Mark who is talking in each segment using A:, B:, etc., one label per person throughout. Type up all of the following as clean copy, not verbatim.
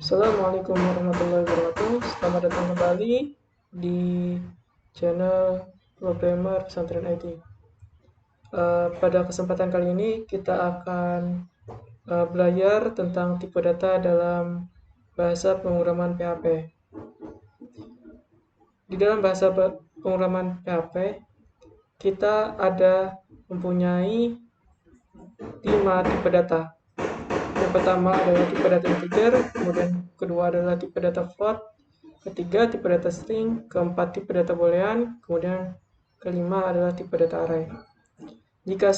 A: Assalamualaikum warahmatullahi wabarakatuh. Selamat datang kembali di channel Programmer Pesantren IT. Pada kesempatan kali ini kita akan belajar tentang tipe data dalam bahasa pemrograman PHP. Di dalam bahasa pemrograman PHP, kita mempunyai 5 tipe data. Yang pertama adalah tipe data integer, kemudian kedua adalah tipe data float, ketiga tipe data string, keempat tipe data boolean, kemudian kelima adalah tipe data array. Jika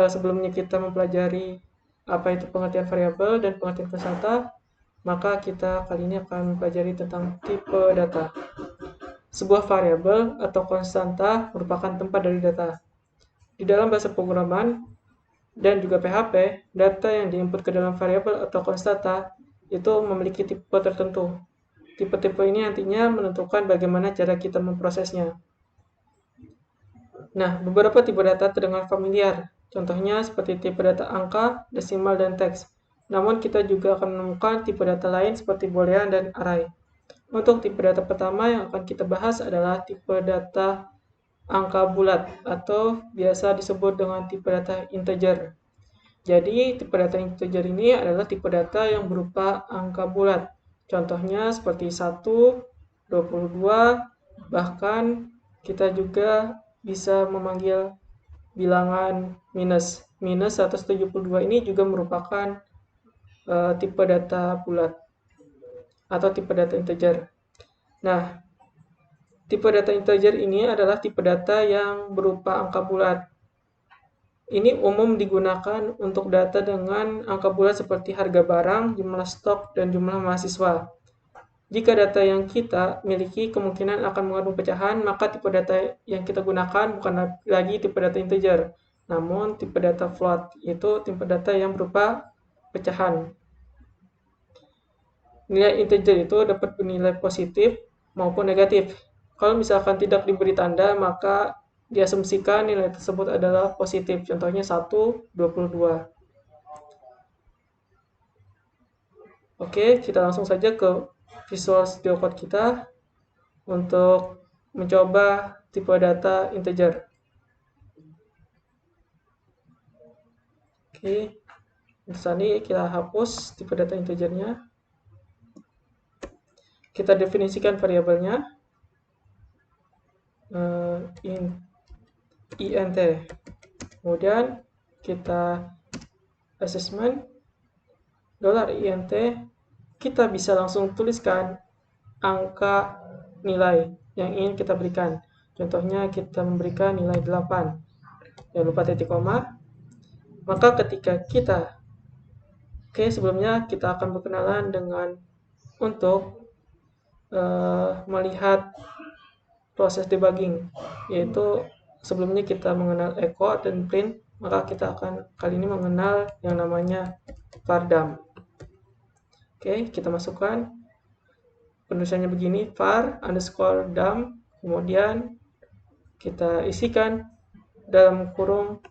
A: sebelumnya kita mempelajari apa itu pengertian variabel dan pengertian konstanta, maka kita kali ini akan mempelajari tentang tipe data. Sebuah variabel atau konstanta merupakan tempat dari data. Di dalam bahasa pemrograman dan juga PHP, data yang diinput ke dalam variabel atau konstanta itu memiliki tipe tertentu. Tipe-tipe ini nantinya menentukan bagaimana cara kita memprosesnya. Nah, beberapa tipe data terdengar familiar. Contohnya seperti tipe data angka, desimal, dan teks. Namun kita juga akan menemukan tipe data lain seperti boolean dan array. Untuk tipe data pertama yang akan kita bahas adalah tipe data angka bulat atau biasa disebut dengan tipe data integer. Jadi, tipe data integer ini adalah tipe data yang berupa angka bulat. Contohnya seperti 1, 22, bahkan kita juga bisa memanggil bilangan minus. Minus 172 ini juga merupakan tipe data bulat atau tipe data integer. Nah, tipe data integer ini adalah tipe data yang berupa angka bulat. Ini umum digunakan untuk data dengan angka bulat seperti harga barang, jumlah stok, dan jumlah mahasiswa. Jika data yang kita miliki kemungkinan akan mengandung pecahan, maka tipe data yang kita gunakan bukan lagi tipe data integer, namun tipe data float, yaitu tipe data yang berupa pecahan. Nilai integer itu dapat bernilai positif maupun negatif. Kalau misalkan tidak diberi tanda, maka diasumsikan nilai tersebut adalah positif. Contohnya 1, 22. Oke, kita langsung saja ke Visual Studio Code kita untuk mencoba tipe data integer. Oke, di sini kita hapus tipe data integernya. Kita definisikan variabelnya int. Kemudian kita assessment $int, kita bisa langsung tuliskan angka nilai yang ingin kita berikan. Contohnya kita memberikan nilai 8. Jangan lupa titik koma. Maka ketika sebelumnya kita akan berkenalan dengan untuk melihat proses debugging, yaitu sebelumnya kita mengenal echo dan print, maka kita akan kali ini mengenal yang namanya var_dum. Oke, kita masukkan penulisannya begini, var_dum, kemudian kita isikan dalam kurung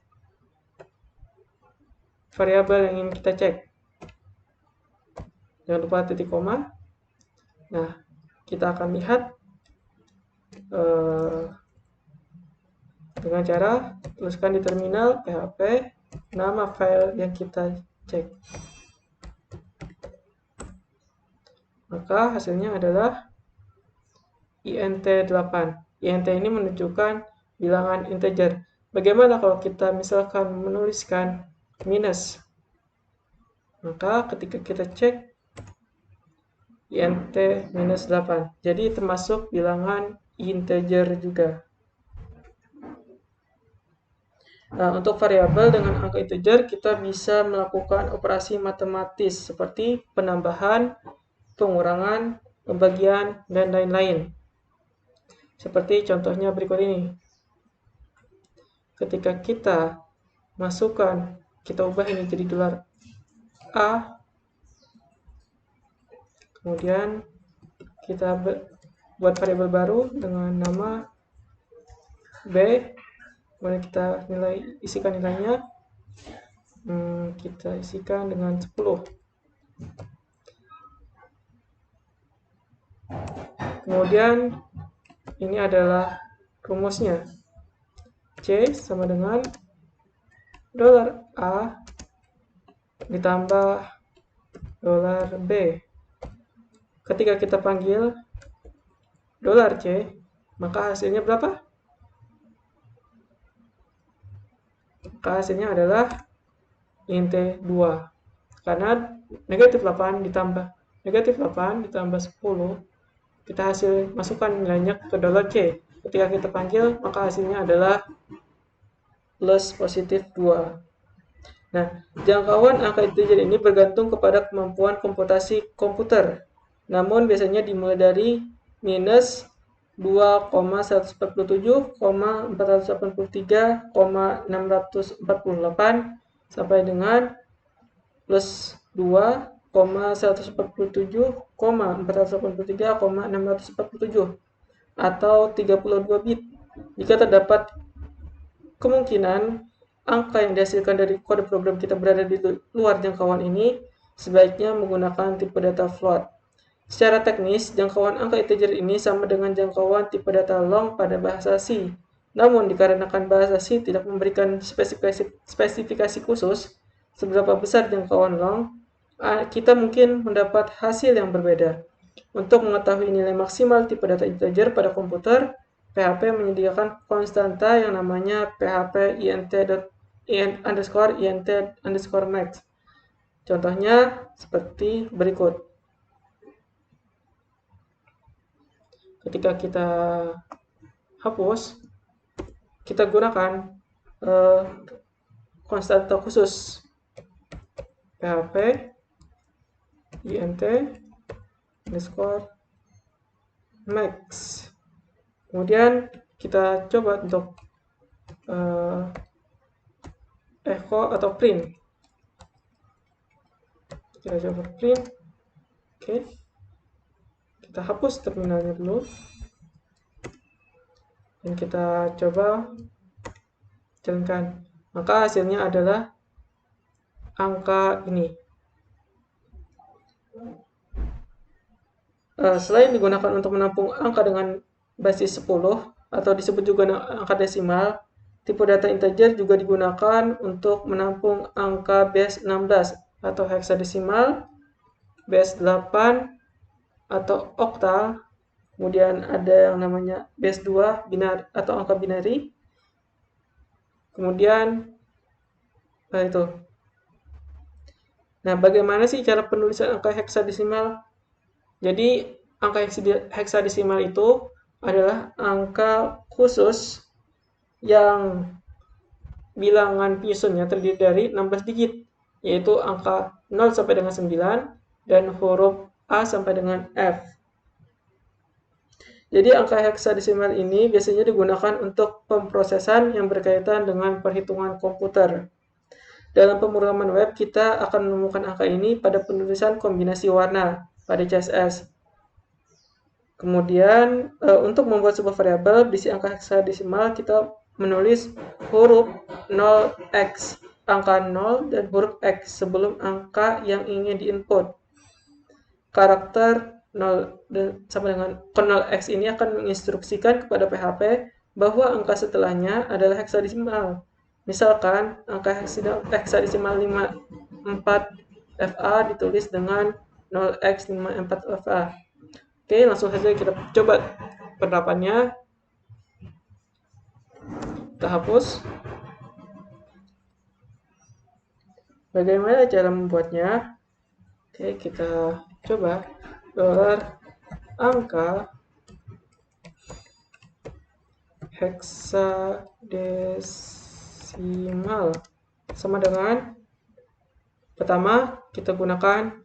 A: variabel yang ingin kita cek. Jangan lupa titik koma. Nah, kita akan lihat dengan cara tuliskan di terminal PHP nama file yang kita cek. Maka hasilnya adalah int8. Int ini menunjukkan bilangan integer. Bagaimana kalau kita misalkan menuliskan minus? Maka ketika kita cek int minus 8. Jadi termasuk bilangan integer juga. Nah, untuk variabel dengan angka integer kita bisa melakukan operasi matematis seperti penambahan, pengurangan, pembagian, dan lain-lain. Seperti contohnya berikut ini. Ketika kita masukkan, kita ubah ini jadi $A, kemudian kita buat variabel baru dengan nama B, kemudian kita isikan nilainya, kita isikan dengan 10. Kemudian ini adalah rumusnya. C sama dengan $A ditambah $B. Ketika kita panggil $C, maka hasilnya berapa? Maka hasilnya adalah int 2. Karena negatif 8 ditambah 10, kita hasil masukkan nilainya ke $C. Ketika kita panggil, maka hasilnya adalah plus positif 2. Nah, jangkauan angka integer ini bergantung kepada kemampuan komputasi komputer. Namun biasanya dimulai dari minus 2,147,483,648 sampai dengan plus 2,147,483,647 atau 32 bit. Jika terdapat kemungkinan angka yang dihasilkan dari kode program kita berada di luar jangkauan ini, sebaiknya menggunakan tipe data float. Secara teknis, jangkauan angka integer ini sama dengan jangkauan tipe data long pada bahasa C. Namun, dikarenakan bahasa C tidak memberikan spesifikasi khusus seberapa besar jangkauan long, kita mungkin mendapat hasil yang berbeda. Untuk mengetahui nilai maksimal tipe data integer pada komputer, PHP menyediakan konstanta yang namanya PHP int_max. Contohnya seperti berikut. Ketika kita hapus, kita gunakan konstanta khusus PHP int_max. Kemudian kita coba untuk echo atau print. Kita coba print. Oke. Kita hapus terminalnya dulu. Dan kita coba jalankan. Maka hasilnya adalah angka ini. Selain digunakan untuk menampung angka dengan basis 10 atau disebut juga angka desimal, tipe data integer juga digunakan untuk menampung angka base 16 atau heksadesimal, base 8 atau oktal, kemudian ada yang namanya base 2 binar atau angka binari. Kemudian itu. Nah, bagaimana sih cara penulisan angka heksadesimal? Jadi, angka heksadesimal itu adalah angka khusus yang bilangan penyusunnya terdiri dari 16 digit, yaitu angka 0 sampai dengan 9 dan huruf A sampai dengan F. Jadi angka heksadesimal ini biasanya digunakan untuk pemrosesan yang berkaitan dengan perhitungan komputer. Dalam pemrograman web, kita akan menemukan angka ini pada penulisan kombinasi warna pada CSS. Kemudian, untuk membuat sebuah variabel berisi angka heksadesimal, kita menulis huruf 0x, angka 0 dan huruf x sebelum angka yang ingin diinput. Karakter 0 sama dengan 0x ini akan menginstruksikan kepada PHP bahwa angka setelahnya adalah heksadesimal. Misalkan, angka heksadesimal 54FA ditulis dengan 0x54FA. Oke, langsung saja kita coba penerapannya. Kita hapus. Bagaimana cara membuatnya? Oke, kita coba. $angka heksadesimal sama dengan, pertama kita gunakan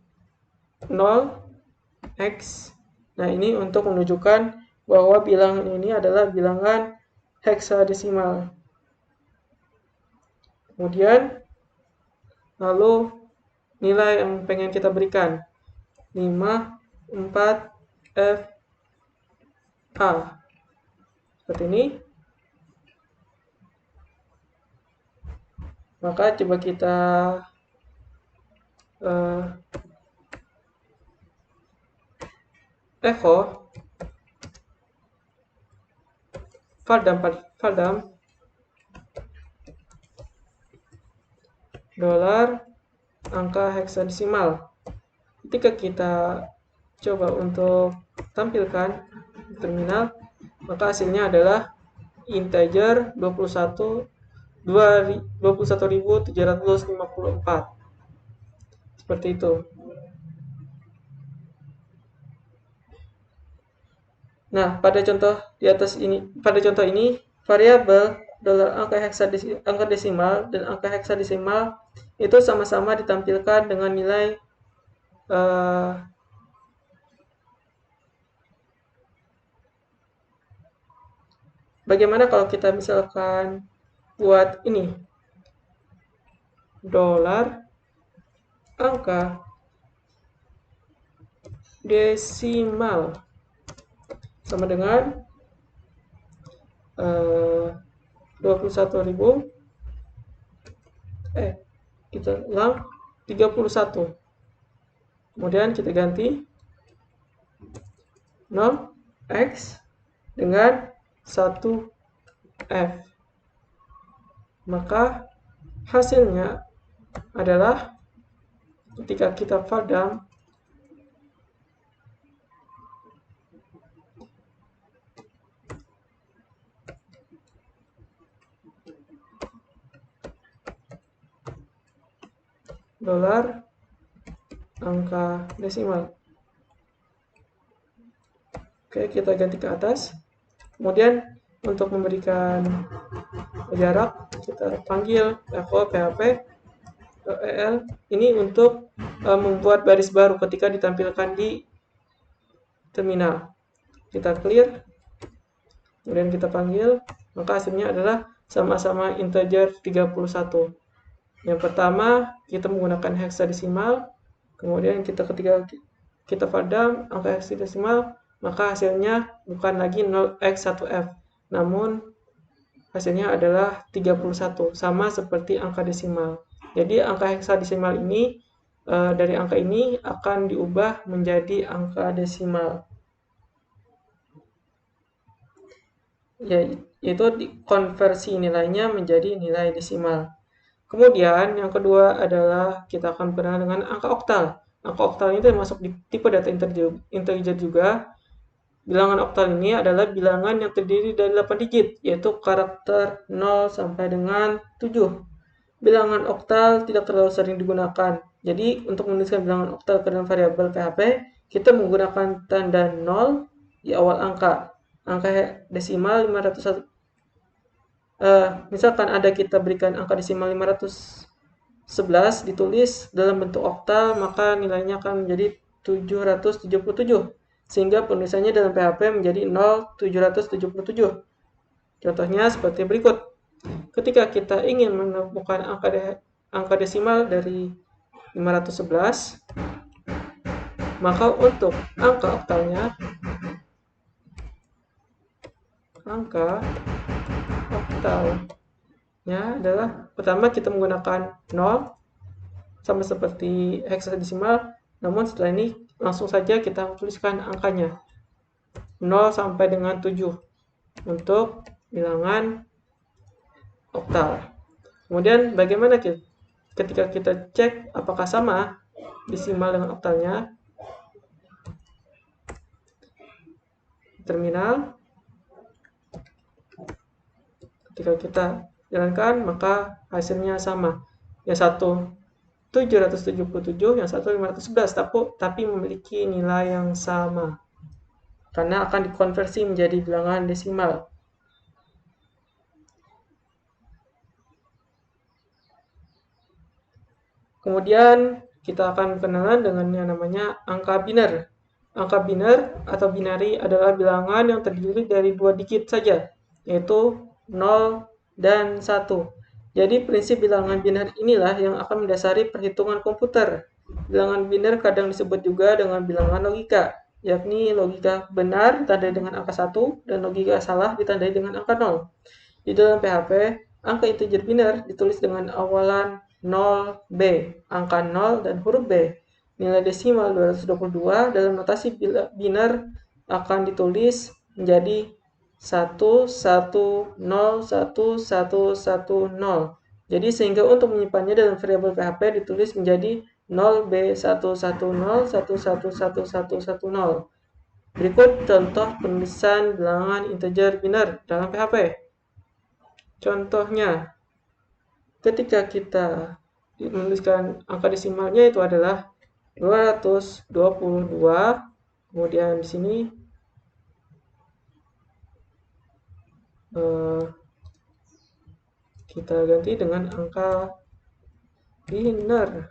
A: 0x. Nah, ini untuk menunjukkan bahwa bilangan ini adalah bilangan heksadesimal. Kemudian, lalu nilai yang pengen kita berikan 54FA. Seperti ini. Maka coba kita echo. Faldam dolar angka heksadesimal. Ketika kita coba untuk tampilkan di terminal, maka hasilnya adalah integer 21.754. Seperti itu. Nah, pada contoh ini, variabel dolar angka desimal dan angka heksadesimal itu sama-sama ditampilkan dengan nilai bagaimana kalau kita misalkan buat ini dolar angka desimal sama dengan 21.000 kita ulang 31. Kemudian kita ganti 0x dengan 1f. Maka hasilnya adalah ketika kita faldam dolar angka desimal. Oke, kita ganti ke atas. Kemudian untuk memberikan jarak, kita panggil echo php el. Ini untuk membuat baris baru ketika ditampilkan di terminal. Kita clear, kemudian kita panggil, maka hasilnya adalah sama-sama integer 31. Yang pertama, kita menggunakan heksadesimal, kemudian ketika kita faldam angka heksadesimal, maka hasilnya bukan lagi 0x1f, namun hasilnya adalah 31, sama seperti angka desimal. Jadi angka heksadesimal ini dari angka ini akan diubah menjadi angka desimal, yaitu konversi nilainya menjadi nilai desimal. Kemudian yang kedua adalah kita akan berkenal dengan angka oktal. Angka oktal ini termasuk di tipe data integer juga. Bilangan oktal ini adalah bilangan yang terdiri dari 8 digit, yaitu karakter 0 sampai dengan 7. Bilangan oktal tidak terlalu sering digunakan. Jadi untuk menuliskan bilangan oktal ke dalam variabel PHP, kita menggunakan tanda 0 di awal angka. Angka desimal 501. Misalkan ada kita berikan angka desimal 511 ditulis dalam bentuk oktal, maka nilainya akan menjadi 777. Sehingga penulisannya dalam PHP menjadi 0777. Contohnya seperti berikut. Ketika kita ingin menemukan angka desimal dari 511, maka untuk angka oktalnya, adalah pertama kita menggunakan 0 sama seperti heksadesimal, namun setelah ini langsung saja kita tuliskan angkanya 0 sampai dengan 7 untuk bilangan oktal. Kemudian bagaimana ketika kita cek apakah sama desimal dengan oktalnya? Terminal, ketika kita jalankan maka hasilnya sama. Yang satu 777, yang satu 511, tapi memiliki nilai yang sama karena akan dikonversi menjadi bilangan desimal. Kemudian kita akan kenalan dengan yang namanya angka biner. Angka biner atau binary adalah bilangan yang terdiri dari 2 digit saja, yaitu 0 dan 1. Jadi prinsip bilangan biner inilah yang akan mendasari perhitungan komputer. Bilangan biner kadang disebut juga dengan bilangan logika, yakni logika benar ditandai dengan angka 1 dan logika salah ditandai dengan angka 0. Di dalam PHP, angka integer biner ditulis dengan awalan 0B, angka 0 dan huruf B. Nilai desimal 222 dalam notasi biner akan ditulis menjadi 1101110. Jadi sehingga untuk menyimpannya dalam variabel PHP ditulis menjadi 0B110111110. Berikut contoh penulisan bilangan integer biner dalam PHP. Contohnya, ketika kita menuliskan angka desimalnya itu adalah 222, kemudian di sini kita ganti dengan angka biner.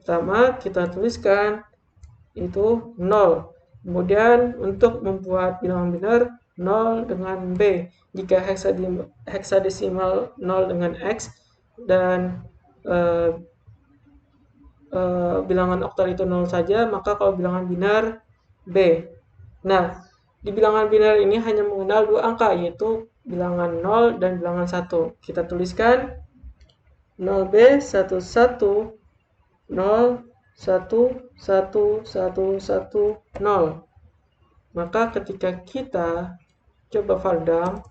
A: Pertama kita tuliskan itu 0. Kemudian untuk membuat bilangan biner 0 dengan B. Jika heksadesimal 0 dengan X dan bilangan oktal itu 0 saja, maka kalau bilangan biner B. Nah, di bilangan biner ini hanya mengenal dua angka, yaitu bilangan 0 dan bilangan 1. Kita tuliskan 0B 11 0 1 1 1 1 0. Maka ketika kita coba fardam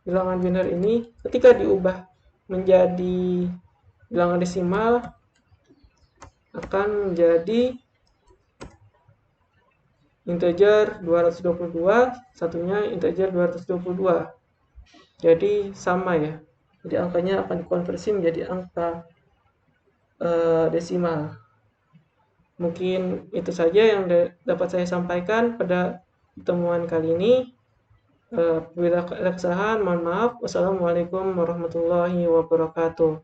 A: bilangan biner ini, ketika diubah menjadi bilangan desimal akan menjadi integer 222, satunya integer 222. Jadi sama ya. Jadi angkanya akan dikonversi menjadi angka desimal. Mungkin itu saja yang dapat saya sampaikan pada pertemuan kali ini. Bila ada kesalahan, mohon maaf. Wassalamualaikum warahmatullahi wabarakatuh.